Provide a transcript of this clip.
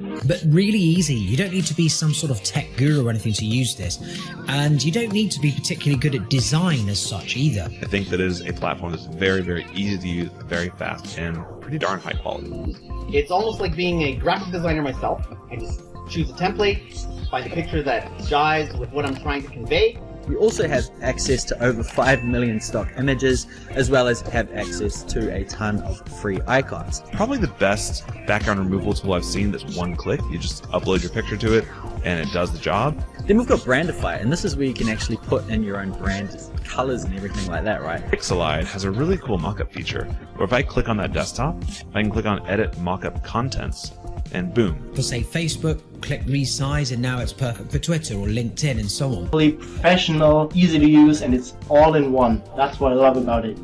But really easy. You don't need to be some sort of tech guru or anything to use this, and you don't need to be particularly good at design as such either. I think that is a platform that's very, very easy to use, very fast, and pretty darn high quality. It's almost like being a graphic designer myself. I just choose a template, find a picture that jives with what I'm trying to convey. We also have access to over 5 million stock images, as well as have access to a ton of free icons. Probably the best background removal tool I've seen that's one click. You just upload your picture to it and it does the job. Then we've got Brandify, and this is where you can actually put in your own brand colors and everything like that, right? Pixelied has a really cool mockup feature where if I click on that desktop, I can click on Edit Mockup Contents, and boom. For say Facebook, click resize and now it's perfect for Twitter or LinkedIn and so on. Really professional, easy to use, and it's all in one. That's what I love about it.